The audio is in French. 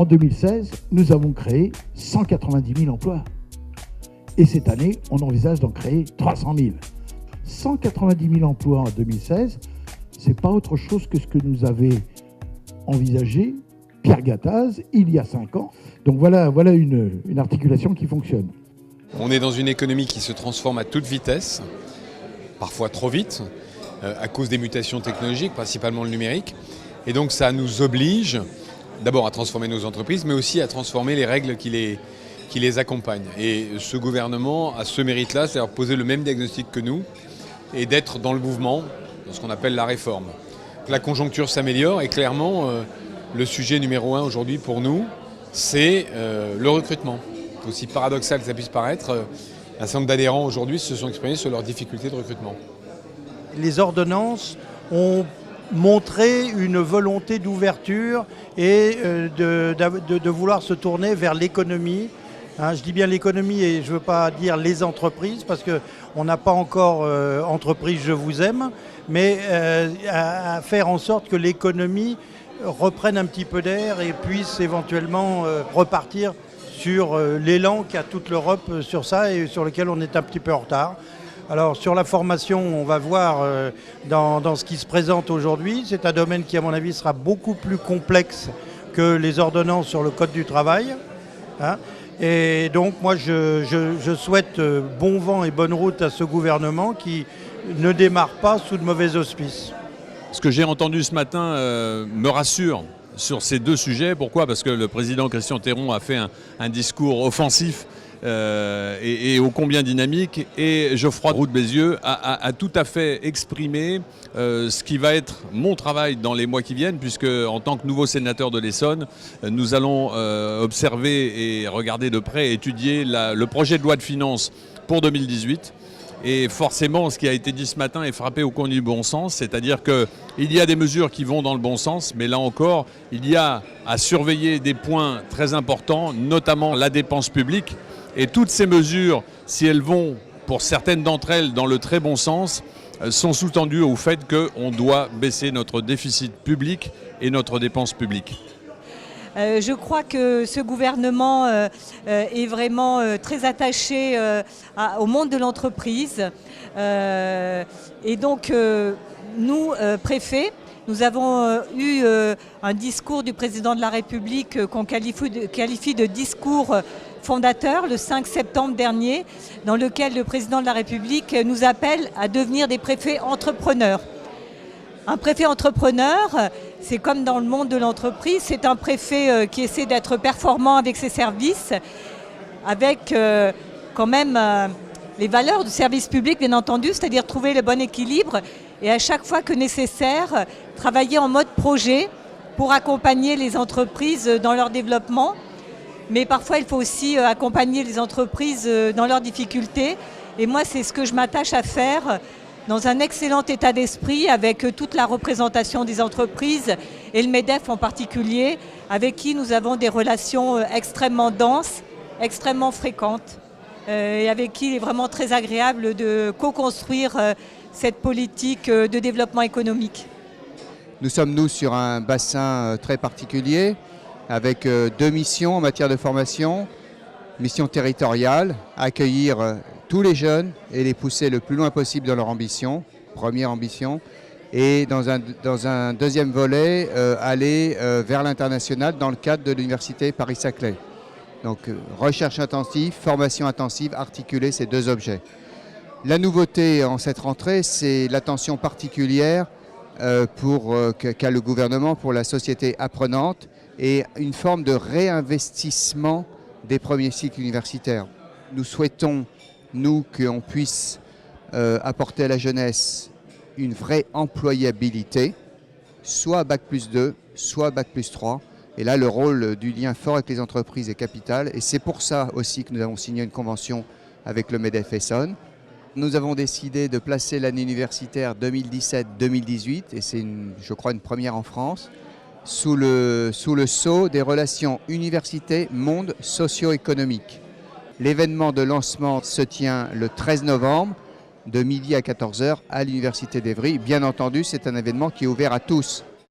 En 2016, nous avons créé 190 000 emplois. Et cette année, on envisage d'en créer 300 000. 190 000 emplois en 2016, ce n'est pas autre chose que ce que nous avait envisagé Pierre Gattaz il y a 5 ans. Donc voilà une articulation qui fonctionne. On est dans une économie qui se transforme à toute vitesse, parfois trop vite, à cause des mutations technologiques, principalement le numérique. Et donc ça nous oblige d'abord à transformer nos entreprises, mais aussi à transformer les règles qui les accompagnent. Et ce gouvernement a ce mérite-là, c'est-à-dire poser le même diagnostic que nous et d'être dans le mouvement, dans ce qu'on appelle la réforme. La conjoncture s'améliore et clairement, le sujet numéro 1 aujourd'hui pour nous, c'est le recrutement. Aussi paradoxal que ça puisse paraître, un certain nombre d'adhérents aujourd'hui se sont exprimés sur leurs difficultés de recrutement. Les ordonnances ont montré une volonté d'ouverture et de vouloir se tourner vers l'économie. Je dis bien l'économie et je ne veux pas dire les entreprises parce qu'on n'a pas encore entreprise je vous aime, mais à faire en sorte que l'économie reprenne un petit peu d'air et puisse éventuellement repartir sur l'élan qu'a toute l'Europe sur ça et sur lequel on est un petit peu en retard. Alors sur la formation, on va voir dans ce qui se présente aujourd'hui. C'est un domaine qui, à mon avis, sera beaucoup plus complexe que les ordonnances sur le Code du travail. Et donc moi, je souhaite bon vent et bonne route à ce gouvernement qui ne démarre pas sous de mauvais auspices. Ce que j'ai entendu ce matin me rassure sur ces deux sujets. Pourquoi ? Parce que le président Christian Théron a fait un discours offensif et ô combien dynamique. Et Geoffroy Roux de Bézieux a tout à fait exprimé ce qui va être mon travail dans les mois qui viennent, puisque en tant que nouveau sénateur de l'Essonne, nous allons observer et regarder de près, étudier le projet de loi de finances pour 2018. Et forcément, ce qui a été dit ce matin est frappé au coin du bon sens, c'est-à-dire qu'il y a des mesures qui vont dans le bon sens, mais là encore, il y a à surveiller des points très importants, notamment la dépense publique. Et toutes ces mesures, si elles vont, pour certaines d'entre elles, dans le très bon sens, sont sous-tendues au fait qu'on doit baisser notre déficit public et notre dépense publique. Je crois que ce gouvernement est vraiment très attaché au monde de l'entreprise. Et donc, nous, préfets, nous avons eu un discours du président de la République qu'on qualifie de discours fondateur le 5 septembre dernier, dans lequel le président de la République nous appelle à devenir des préfets entrepreneurs. Un préfet entrepreneur, c'est comme dans le monde de l'entreprise, c'est un préfet qui essaie d'être performant avec ses services, avec quand même les valeurs du service public, bien entendu, c'est-à-dire trouver le bon équilibre et à chaque fois que nécessaire, travailler en mode projet pour accompagner les entreprises dans leur développement. Mais parfois, il faut aussi accompagner les entreprises dans leurs difficultés. Et moi, c'est ce que je m'attache à faire dans un excellent état d'esprit avec toute la représentation des entreprises et le MEDEF en particulier, avec qui nous avons des relations extrêmement denses, extrêmement fréquentes et avec qui il est vraiment très agréable de co-construire cette politique de développement économique. Nous sommes, nous, sur un bassin très particulier avec 2 missions en matière de formation. Mission territoriale, accueillir tous les jeunes et les pousser le plus loin possible dans leur ambition, première ambition. Et dans un deuxième volet, aller vers l'international dans le cadre de l'université Paris-Saclay. Donc recherche intensive, formation intensive, articuler ces 2 objets. La nouveauté en cette rentrée, c'est l'attention particulière qu'a le gouvernement pour la société apprenante et une forme de réinvestissement des premiers cycles universitaires. Nous souhaitons, nous, qu'on puisse apporter à la jeunesse une vraie employabilité, soit Bac+2, soit Bac+3. Et là, le rôle du lien fort avec les entreprises est capital. Et c'est pour ça aussi que nous avons signé une convention avec le MEDEF Essonne. Nous avons décidé de placer l'année universitaire 2017-2018, et c'est, je crois, une première en France, sous le sceau des relations université-monde socio-économique. L'événement de lancement se tient le 13 novembre, de midi à 14h, à l'Université d'Évry. Bien entendu, c'est un événement qui est ouvert à tous.